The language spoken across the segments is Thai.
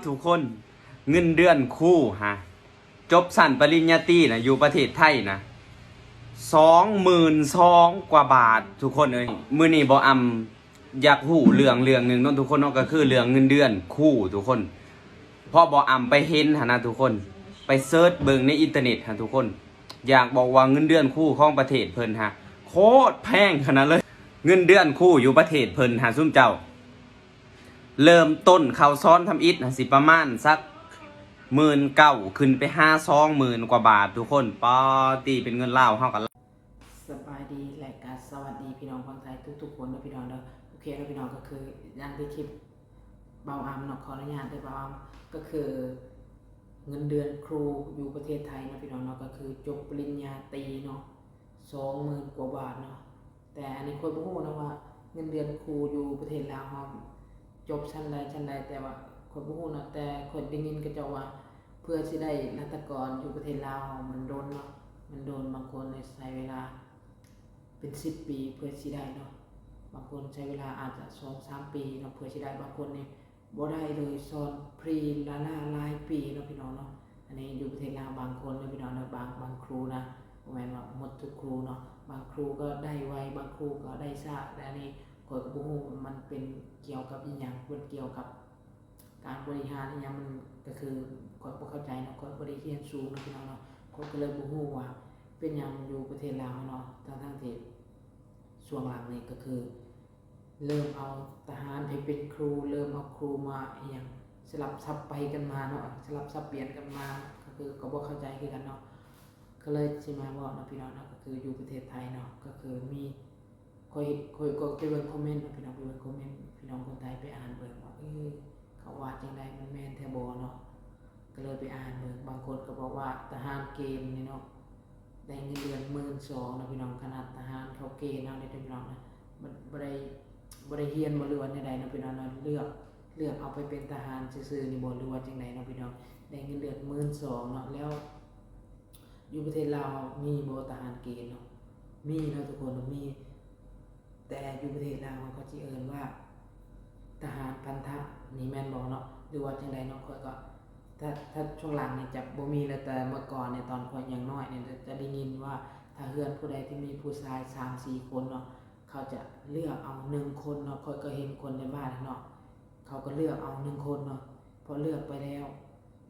ทุกคนเงินเดือนครูฮะจบสั้นปริญญาตรีนะอยู่ประเทศไทยนะ22,000กว่าบาททุกคนเอ้ยมื้อนี้บ่อยากฮู้เรื่องหนึงเนาะทุกคนเนาะก็คือเรื่องเงินเดือนครูทุกคนเพราะบ่ไปเห็นหั่นนะทุกคนไปเสิร์ชเบิ่งในอินเทอร์เน็ตฮะทุกคนอยากบอกว่าเงินเดือนครูของประเทศเพิ่นฮะโคตรแพงขนาดเลยเงินเดือนครูอยู่ประเทศเพิ่นฮะซุมเจ้าเริ่มต้นเข้าซ้อนทำอิฐนะสิประมาณสัก19,000ขึ้นไป20,000กว่าบาททุกคนปอตีเป็นเงินลาวเฮากันสบายดีและก็สวัสดีพี่น้องคนไทยทุกๆคนนะพี่น้องเด้อโอเคแล้วพี่น้องก็คืออย่างที่คลิปเบาอามเนาะขออนุญาตด้วยเบาอามก็คือเงินเดือนครูอยู่ประเทศไทยนะพี่น้องเนาะก็คือจบปริญญาตรีเนาะ20,000กว่าบาทเนาะแต่อันนี้คนบ่ฮู้นะว่าเงินเดือนครูอยู่ประเทศลาวเฮาจบชั้นใดแต่ว่าคนบ่ฮู้เนาะแต่คนได้ยินก็เจ้าว่าเพื่อสิได้รัฐกรอยู่ประเทศลาวมันโดนเนาะมันโดนบางคนใช้เวลาเป็น10ปีเพื่อสิได้เนาะบางคนใช้เวลาอาจจะ 2-3 ปีเนาะเพื่อสิได้บางคนนี่บ่ได้เลยสอนพรีละหลายปีเนาะพี่น้องเนาะอันนี้อยู่ประเทศลาวบางคนเนาะพี่น้องเนาะบางครูนะบ่แม่นว่าหมดทุกครูเนาะบางครูก็ได้ไวบางครูก็ได้ช้าแต่อันนี้ข้อยก็บ่ฮู้มันเป็นเกี่ยวกับอีหยังมันเกี่ยวกับการบริหารอีหยังมันก็คือข้อยบ่เข้าใจเนาะข้อยบ่ได้เรียนสูงเนาะพี่น้องเนาะข้อยก็เลยบ่ฮู้ว่าเป็นหยังอยู่ประเทศลาวเนาะทั้งที่ช่วงหลังนี่ก็คือเริ่มเอาทหารให้เป็นครูเริ่มเอาครูมาอีหยังสลับซับไปกันมาเนาะสลับซับเปลี่ยนกันมาก็คือก็บ่เข้าใจคือกันเนาะก็เลยสิมาเว้าเนาะพี่น้องเนาะก็คืออยู่ประเทศไทยเนาะก็คือมีค่อยก็ไปเบิ่งคอมเมนต์พี่น้องไปเบิ่งคอมเมนต์พี่น้องคนไทยไปอ่านเบิ่งว่าเขาว่าจังได๋มันแม่นแท้บ่เนาะก็เลยไปอ่านเบิ่งบางคนก็บอกว่าทหารเกณฑ์นี่เนาะได้เงินเดือน12,000นะพี่น้องขนาดทหารเขาเกณฑ์เนาะได้พี่น้องนะมันบ่ได้เรียนบ่หรือว่าใดๆเนาะพี่น้องเนาะเลือกเอาไปเป็นทหารซื่อๆนี่บ่หรือว่าจังได๋เนาะพี่น้องได้เงินเดือน12,000เนาะแล้วอยู่ประเทศลาวมีบ่ทหารเกณฑ์เนาะมีเนาะทุกคนมีแต่อยู่ประเทศลาวเขาสิเอิ้นว่าทหารพันธะนี่แม่นบ่เนาะหรือว่าจังได๋เนาะข้อยก็ถ้าช่วงหลังนี่จะบ่มีแล้วแต่เมื่อก่อนเนี่ยตอนข้อยยังน้อยเนี่ยจะได้ยินว่าถ้าเฮือนผู้ใดที่มีผู้ชาย 3-4 คนเนาะเขาจะเลือกเอา1คนเนาะข้อยก็เห็นคนในบ้านเนาะเขาก็เลือกเอา1คนเนาะพอเลือกไปแล้ว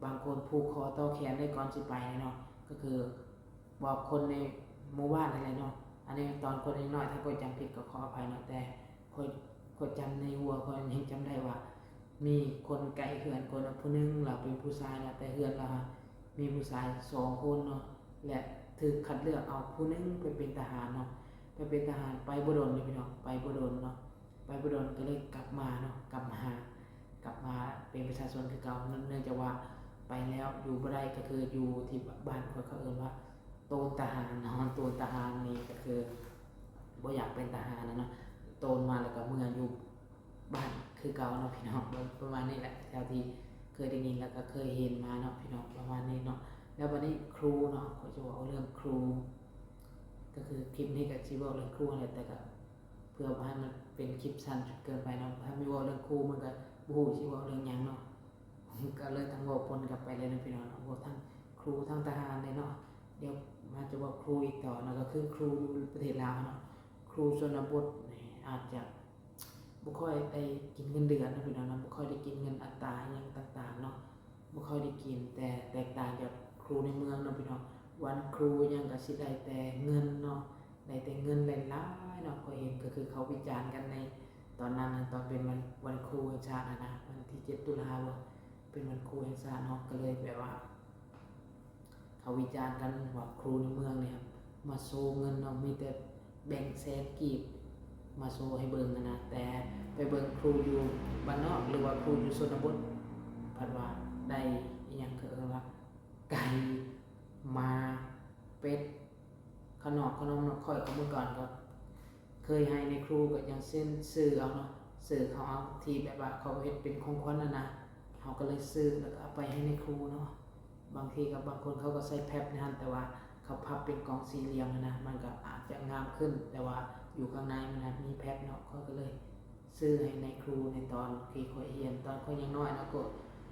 บางคนผูกคอต่อแขนได้ก่อนสิไปเนาะก็คือบอกคนในหมู่บ้านอะไรเนาะอันนี้ตอนคนน้อยถ้าข้อยจำผิดก็ขออภัยเนาะแต่ข้อยจำในหัวข้อยยังจำได้ว่ามีคนไกลเฮือนคนผู้นึงเราเป็นผู้ชายนะแต่เฮือนเรามีผู้ชาย2คนเนาะและถูกคัดเลือกเอาผู้นึงไปเป็นทหารเนาะไปเป็นทหารไปบ่โดนเลยพี่น้องไปบ่โดนเนาะไปบ่โดนก็เลยกลับมาเนาะกลับมาเป็นประชาชนคือเก่าเนื่องจากว่าไปแล้วอยู่บ่ได้ก็คืออยู่ที่บ้านเขาเอิ้นว่าโตนทหารเนาะโตนทหารนี่ก็คือบ่อยากเป็นทหารนะเนาะโตนมาแล้วก็เมื่ออยู่บ้านคือเก่าเนาะพี่น้องประมาณนี้แหละแถวที่เคยได้ยินแล้วก็เคยเห็นมาเนาะพี่น้องประมาณนี้เนาะแล้ววันนี้ครูเนาะก็จะบอกเรื่องครูก็คือคลิปนี้ก็สิบอกเรื่องครูแหละแต่ก็เพื่อบ่ให้มันเป็นคลิปสั้นจนเกินไปเนาะถ้ามีเว้าเรื่องครูมันก็บ่ฮู้สิเว้าเรื่องหยังเนาะก็เลยต้องเว้าปนกันไปเลยนะพี่น้องเว้าทั้งครูทั้งทหารเลยเนาะเดี๋ยวมาจะบอกครูอีกต่อเนาะก็คือครูอยู่ประเทศลาวเนาะครูชนบทนี่อาจจะบ่ค่อยได้กินเงินเดือนนะพี่น้องนะบ่ค่อยได้กินเงินอัตราหยังต่างๆเนาะบ่ค่อยได้กินแต่แตกต่างจากครูในเมืองเนาะพี่น้องวันครูยังก็สิได้แต่เงินเนาะได้แต่เงินหลายๆเนาะข้อยเห็นก็คือเขาวิจารณ์กันในตอนนั้นนะตอนเป็นวันครูแห่งชาตินะวันที่7ตุลาคมเป็นวันครูแห่งชาติเนาะก็เลยแบบว่าเขาวิจารณ์กันว่าครูในเมืองเนี่ยมาโซเงินเนาะมีแต่แบ่งแสนกีบมาโซให้เบิ่งนะแต่ไปเบิ่งครูอยู่บ้านนอกหรือว่าครูอยู่ชนบทผัดว่าได้อีหยังคือว่าไก่มาเป็ดขนมเนาะค่อยเอาเมื่อก่อนก็เคยให้ในครูก็อย่างเช่นซื้อเอาเนาะซื้อเขาเอาที่แบบว่าเขาเฮ็ดเป็นของขวัญนะเขาก็เลยซื้อแล้วก็เอาไปให้ในครูเนาะบางทีกับบางคนเขาก็ใส่แพ็คนะแต่ว่าเขาพับเป็นกล่องสี่เหลี่ยมนะมันก็อาจจะงามขึ้นแต่ว่าอยู่ข้างในมันมีแพ็คเนาะเขาก็เลยซื้อให้ในครูในตอนที่ข้อยเรียนตอนข้อยยังน้อยเนาะ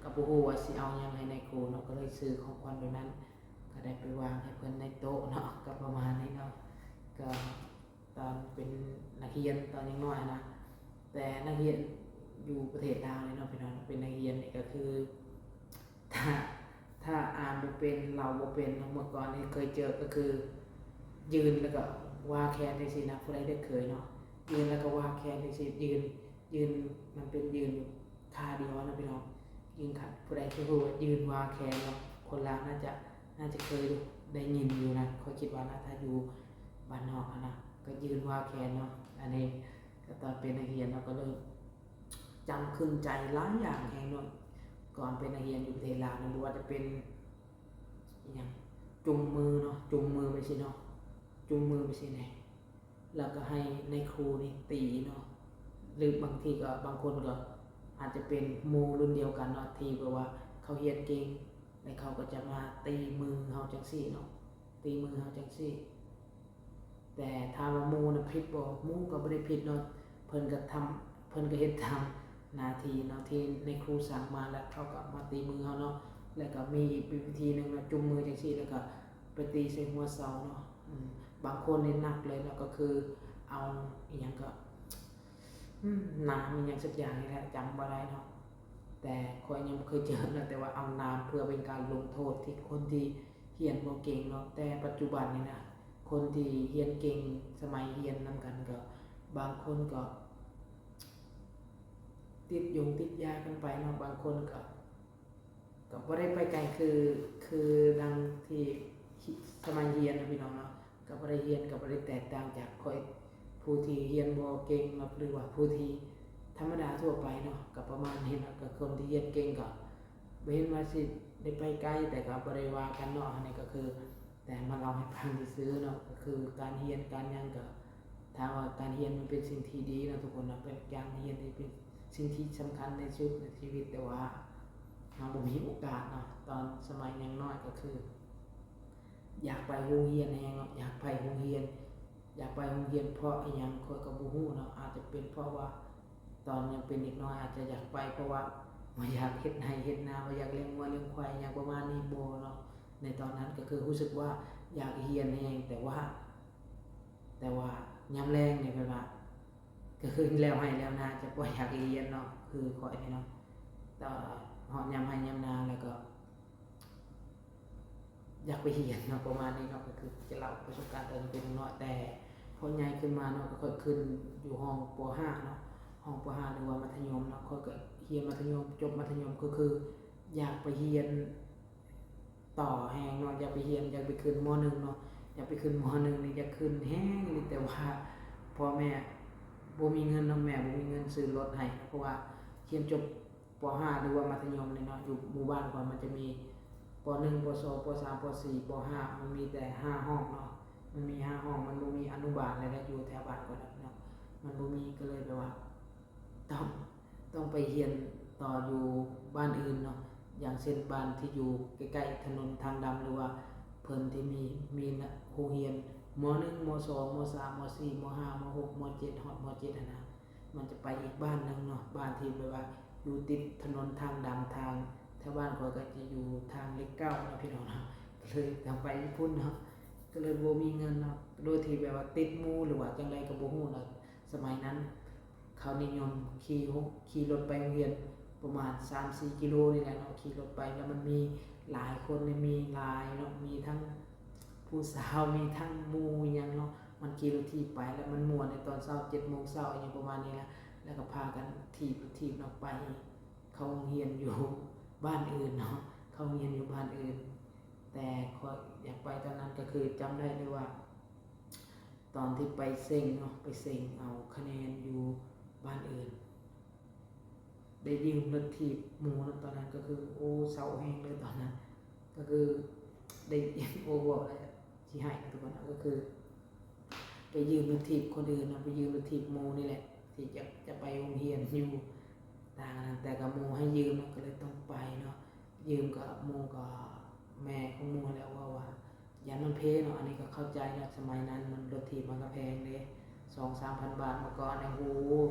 ก็ กับบ่ฮู้ว่าสิเอาหยังให้ในครูเนาะก็เลยซื้อของขวัญแบบนั้นก็ได้ไปวางให้เพิ่นในโต๊ะเนาะก็ประมาณนี้เนาะก็ตอนเป็นนักเรียนตอนยังน้อยนะแต่นักเรียนอยู่ประเทศลาวนี่เนาะพี่น้องเป็นนักเรียนนี่ก็คือถ้าอ่านบ่เป็นเราบ่เป็นเมื่อก่อนนี่เคยเจอก็คือยืนแล้วก็ว่าแขนจังซี่นะผู้ใดได้เคยเนาะยืนแล้วก็ว่าแขนจังซี่ยืนมันเป็นยืนท่าเดียวนะพี่น้องยืนขัดผู้ใดที่รู้ว่ายืนว่าแขนเนาะคนลาวน่าจะเคยได้ยินอยู่นะค่อยคิดว่านะถ้าอยู่บ้านนอกนะก็ยืนว่าแขนเนาะอันนี้ก็ตอนเป็นนักเรียนเนาะก็เลยจำขึ้นใจหลายอย่างแฮงเนาะก่อนเป็นนักเรียนอยู่ประเทศลาวนะบ่ว่าจะเป็นอหยังจุงมือเนาะจุงมือไปสิเนาะจุงมือไปสิแหน่แล้วก็ให้ในครูนี่ตีเนาะหรือบางทีก็บางคนก็อาจจะเป็นหมู่รุ่นเดียวกันเนาะที่แบบว่าเขาเรียนเก่งแล้วเขาก็จะมาตีมือเฮาจังซี่เนาะตีมือเฮาจังซี่แต่ถ้าว่าหมู่น่ะผิดบ่หมู่ก็บ่ได้ผิดเนาะเพิ่นก็เฮ็ดตามหน้าที่เนาะที่ในครูสั่งมาแล้วเขาก็มาตีมือเฮาเนาะแล้วก็มีอีกวิธีนึงนะจุงมือจังซี่แล้วก็ไปตีใส่หัวเสาเนาะบางคนนี่หนักเลยแล้วก็คือเอาอีหยังก็น้ำอีหยังสักอย่างนี่แหละจำบ่ได้เนาะแต่ข้อยยังบ่เคยเจอนะแต่ว่าเอาน้ำเพื่อเป็นการลงโทษที่คนที่เรียนบ่เก่งเนาะแต่ปัจจุบันนี่นะคนที่เรียนเก่งสมัยเรียนนํกันก็บางคนก็ติดยากันไปเนาะบางคนก็บ่ได้ไปไกลคือดังที่สมัยเรียนนะพี่น้องเนาะก็บ่ได้เรียนก็บ่ได้แตกต่างจากค่อยผู้ที่เรียนบ่เก่งเนาะหรือว่าผู้ที่ธรรมดาทั่วไปเนาะก็ประมาณนี้เนาะก็คนที่เรียนเก่งก็บ่เห็นว่าสิได้ไปไกลแต่ก็บ่ได้ว่ากันเนาะอันนี้ก็คือแต่มาเล่าให้ฟังซื่อๆเนาะก็คือการเรียนการหยังก็ถ้าว่าการเรียนมันเป็นสิ่งที่ดีนะทุกคนนะเป็นการเรียนที่เป็นสิ่งที่สำคัญในชีวิตแต่ว่าเราบ่มีโอกาสเนาะตอนสมัยยังน้อยก็คืออยากไปโรงเรียนแฮงเนาะอยากไปโรงเรียนเพราะอีหยังข้อยก็บ่ฮู้เนาะอาจจะเป็นเพราะว่าตอนยังเป็นเด็กน้อยอาจจะอยากไปเพราะว่าบ่อยากเฮ็ดไร่เฮ็ดนาบ่อยากเลี้ยงวัวเลี้ยงควายหยังประมาณนี้บ่เนาะในตอนนั้นก็คือรู้สึกว่าอยากเรียนแฮงแต่ว่ายามแลงนี่เพิ่นว่าก็คือแล้วให้แล้วนาจะบ่อยากเรียนเนาะคือข้อยนี่เนาะแต่ฮอดยามให้ยามนาแล้วก็อยากไปเรียนเนาะประมาณนี้เนาะก็คือจะเล่าประสบการณ์ตอนเป็นน้อยแต่พอใหญ่ขึ้นมาเนาะก็ค่อยขึ้นอยู่ห้องป .5 เนาะห้องป .5 หรือว่ามัธยมเนาะค่อยก็เรียนมัธยมจบมัธยมก็คืออยากไปเรียนต่อแฮงเนาะอยากไปเรียนอยากไปขึ้นม .1 เนาะอยากไปขึ้นม .1 นี่อยากขึ้นแฮงเลยแต่ว่าพ่อแม่บ่มีเงินเนาะแม่บ่มีเงินซื้อรถให้เพราะว่าเรียนจบป .5 หรือว่ามัธยมนี่เนาะอยู่หมู่บ้านก่อนมันจะมีป .1 ป .2 ป .3 ป .4 ป .5 มันมีแต่5ห้องเนาะมันมี5ห้องมันบ่มีอนุบาลอะไรอยู่แถวบ้านก่อนเนาะมันบ่มีก็เลยแบบว่าต้องไปเรียนต่ออยู่บ้านอื่นเนาะอย่างเช่นบ้านที่อยู่ใกล้ๆถนนทางดำหรือว่าเพิ่นที่มีโรงเรียนม .1 ม .2 ม .3 ม .4 ม .5 ม .6 ม .7 ฮอดม .7 นะมันจะไปอีกบ้านนึงเนาะบ้านที่แบบว่าอยู่ติดถนนทางดำทางแถวบ้านข้อยก็จะอยู่ทางเลข9นะพี่น้องเนาะก็เลยต้องไปพุ่นเนาะก็เลยบ่มีเงินเนาะโดยที่แบบว่าติดหมู่หรือว่าจังไดก็บ่ฮู้เนาะสมัยนั้นเขานิยมขี่รถไปโรงเรียนประมาณ 3-4 กิโลนี่แหละเนาะขี่รถไปแล้วมันมีหลายคนมีหลายเนาะมีทั้งผู้สาวมีทั้งหมู่หยังเนาะมันขี่รถถีบไปแล้วมันม่วนในตอนเช้า 7:00 นเช้าอย่างประมาณนี้นะแล้วก็พากันถีบเนาะไปเข้าโรงเรียนอยู่บ้านอื่นเนาะเข้าโรงเรียนอยู่บ้านอื่นแต่ข้อยอยากไปตอนนั้นก็คือจำได้เลยว่าตอนที่ไปเซ็งเนาะไปเซ็งเอาคะแนนอยู่บ้านอื่นได้ยืมรถถีบหมู่ตอนนั้นก็คือโอ้เศร้าแฮงเลยตอนนั้นก็คือได้โอ้บอกเลยสิให้ทุกคนก็คือไปยืมรถถีบคนอื่นนะไปยืมรถถีบหมู่นี่แหละที่จะไปโรงเรียนอยู่ต่างกันแต่กับหมู่ให้ยืมก็เลยต้องไปเนาะยืมกับหมู่ก็แม่ของหมู่แล้วว่ายันมันเพเนาะอันนี้ก็เข้าใจนะสมัยนั้นมันรถถีบมันก็แพงเด้ 2-3,000 บาทเมื่อก่อนเนี่ยโห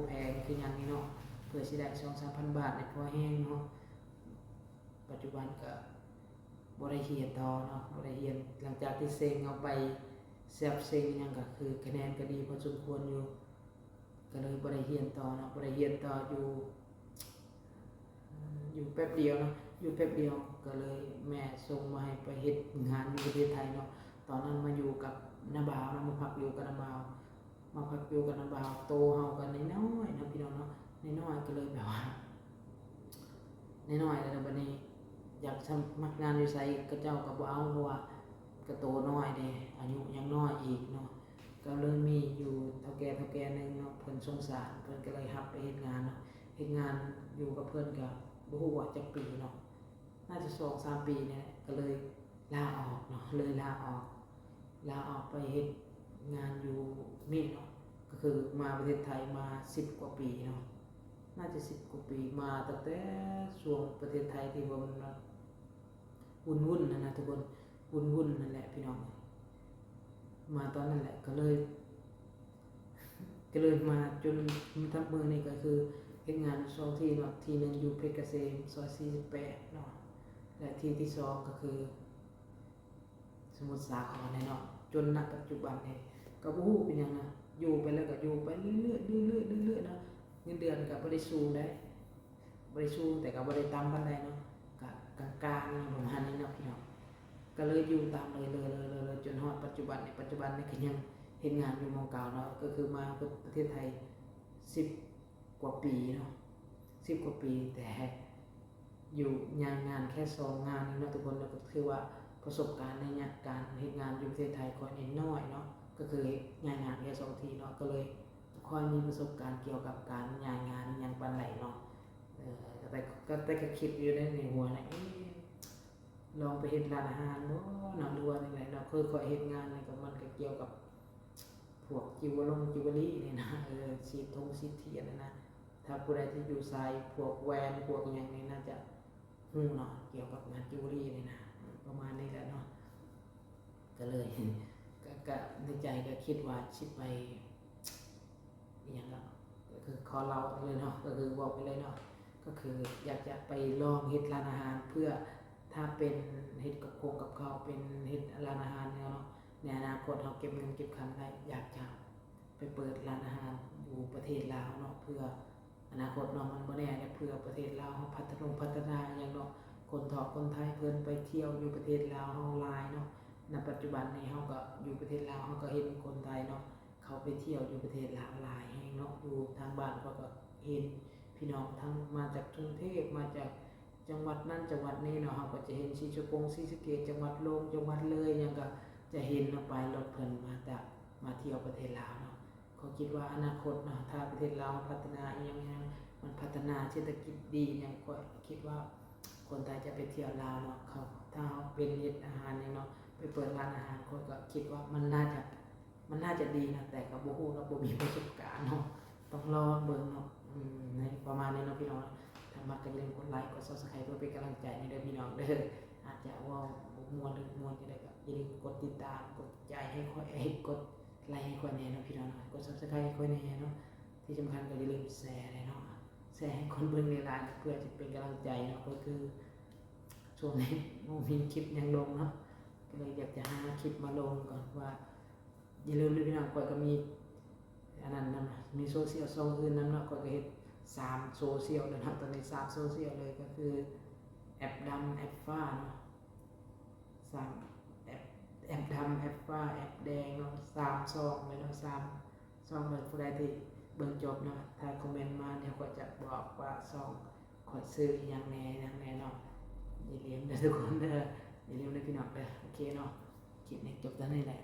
แพงคือหยังนี่เนาะเพื่อสิได้ 2-3,000 บาทเนี่ยพอแห้งเนาะ จุบันก็บ่ได้เรียนต่อเนาะบ่ได้เรียนหลังจากที่เซ็งเอาไปแซ่บเซ็งหยังก็คือคะแนนก็ดีพอสมควรอยู่ก็เลยบ่ได้เรียนต่อเนาะบ่ได้เรียนต่ออยู่แป๊บเดียวเนาะอยู่แป๊บเดียวก็เลยแม่ส่งมาให้ไปเฮ็ดงานอยู่ประเทศไทยเนาะตอนนั้นมาอยู่กับน้าบ่าวนะมาพักอยู่กับน้าบ่าวโตเฮากันน้อยๆเนาะพี่น้องเนาะน้อยๆก็เลยแบบว่าน้อยๆแล้วบัดนี้อยากสมัครงานอยู่ไสก็เจ้าก็บ่เอาเพราะว่าก็โตน้อยเด้อายุยังน้อยอีกเนาะก็เลยมีอยู่เฒ่าแก่นึงเนาะเพิ่นสงสารเพิ่นก็เลยรับไปเฮ็ดงานเนาะเฮ็ดงานอยู่กับเพิ่นก็บ่ฮู้ว่าจักปีเนาะน่าจะ 2-3 ปีเนี่ยก็เลยลาออกเนาะเลยลาออกไปเฮ็ดงานอยู่นี่เนาะก็คือมาประเทศไทยมา10กว่าปีเนาะน่าจะ10กว่าปีมาตั้งแต่ช่วงประเทศไทยที่ว่ามันวุ่นๆนะทุกคนวุ่นๆนั่นแหละพี่น้องมาตอนนั้นแหละก็เลยมาจนทับมือนี่ก็คือเฮ็ดงาน2ที่เนาะที่นึงอยู่เพชรเกษมซอย48เนาะและที่2ก็คือสมุทรสาครเนาะจนณปัจจุบันนี่ก็บ่ฮู้เป็นหยังนะอยู่ไปแล้วก็อยู่ไปเรื่อยๆเนาะเงินเดือนก็บ่ได้สูงได้บ่ได้สูงแต่ก็บ่ได้ต่ำปานใดเนาะก็กลางๆประมาณนี้เนาะพี่น้องก็เลยอยู่ตามเลยจนฮอดปัจจุบันนี่ก็ยังเฮ็ดงานอยู่หม้องเก่าเนาะก็คือมาประเทศไทย10กว่าปีเนาะ10กว่าปีแต่อยู่งานแค่2งานนี่เนาะทุกคนแล้วก็คือว่าประสบการณ์ในการเฮ็ดงานอยู่ประเทศไทยก็น้อยเนาะก็คือย้ายงานแค่2ทีเนาะก็เลยค่อยมีประสบการณ์เกี่ยวกับการย้ายงานอย่างปานใดเนาะแต่ก็คิดอยู่ในหัวนะลองไปเฮ็ดร้านอาหารบ่เนาะหรือว่าจังไดเนาะค่อยๆเฮ็ดงานนี่ก็มันก็เกี่ยวกับพวกจิวเวลรี่นี่นะสีเทียนนะถ้าผู้ใดที่อยู่สายพวกแวนพวกหยังนี่น่าจะฮู้เนาะเกี่ยวกับงานจิวเวลรี่นี่นะประมาณนี้แหละเนาะก็เลยก็ในใจก็คิดว่าสิไปอีหยังก็คือขอเล่าเลยเนาะก็คือบอกไปเลยเนาะก็คืออยากจะไปลองเฮ็ดร้านอาหารเพื่อถ้าเป็นเฮ็ดกับข้าวเป็นเฮ็ดร้านอาหารเนี่ยเนาะในอนาคตเราเก็บเงินเก็บคำได้อยากจะไปเปิดร้านอาหารอยู่ประเทศลาวเนาะเพื่ออนาคตเนาะมันบ่แน่เนี่ยเพื่อประเทศลาวพัฒนาอย่างเนาะคนไทยเพิ่นไปเที่ยวอยู่ประเทศลาวเฮาหลายเนาะณปัจจุบันนี้เฮาก็อยู่ประเทศลาวเฮาก็เห็นคนไทยเนาะเขาไปเที่ยวอยู่ประเทศลาวหลายแห่งเนาะอยู่ทางบ้านเขาก็เห็นพี่น้องทั้งมาจากกรุงเทพมาจากจังหวัดนั้นจังหวัดนี้เนาะเฮาก็จะเห็นศรีสะเกษจังหวัดจังหวัดเลยหยังก็จะเห็นเนาะไปรถเพิ่นมาเที่ยวประเทศลาวเนาะเขาคิดว่าอนาคตเนาะถ้าประเทศลาวพัฒนาอีหยังมันพัฒนาเศรษฐกิจดีหยังก็คิดว่าคนไทยจะไปเที่ยวลาวเนาะเขาถ้าเฮาเป็นเฮ็ดอาหารเนี่ยเนาะไปเปิดร้านอาหารคนก็คิดว่ามันน่าจะดีนะแต่ก็บ่ฮู้เนาะบ่มีประสบการณ์เนาะต้องรอเบิ่งเนาะในประมาณนี้เนาะพี่น้องถ้ามักก็อย่าลืมกดไลค์กด Subscribe เพื่อเป็นกำลังใจให้เด้อพี่น้องเด้ออาจจะว่าบ่ม่วนหรือม่วนจังได๋ก็อย่าลืมกดติดตามกดใจให้ค่อยกดไลค์ให้ค่อยแน่เนาะพี่น้องกด Subscribe ให้ค่อยแน่เนาะที่สำคัญก็อย่าลืมแชร์เลยเนาะแชร์ให้คนเบิ่งในไลน์เพื่อจะเป็นกำลังใจเนาะก็คือช่วงนี้บ่มีคลิปยังลงเนาะก็เลยอยากจะหาคลิปมาลงก่อนว่าอย่าลืมเลยพี่น้องก็มีอันนั้นนำมีโซเชียล2อื่นนำเนาะก็เฮ็ด3โซเชียลแล้วนะตอนนี้3โซเชียลเลยก็คือแอปดำแอปฟ้าเนาะ3แอปดำแอปฟ้าแอปแดงเนาะ3ช่องเลยเนาะ3ช่องเลยผู้ใดที่เบิ่งจบเนาะถ้าคอมเมนต์มาเดี๋ยวก็จะบอกว่าช่องขอซื้ออีหยังแน่เนาะอย่าลืมเด้อทุกคนเด้ออย่าลืมเด้อพี่น้องเด้อโอเคเนาะคลิปนี้จบเท่านี้แหละ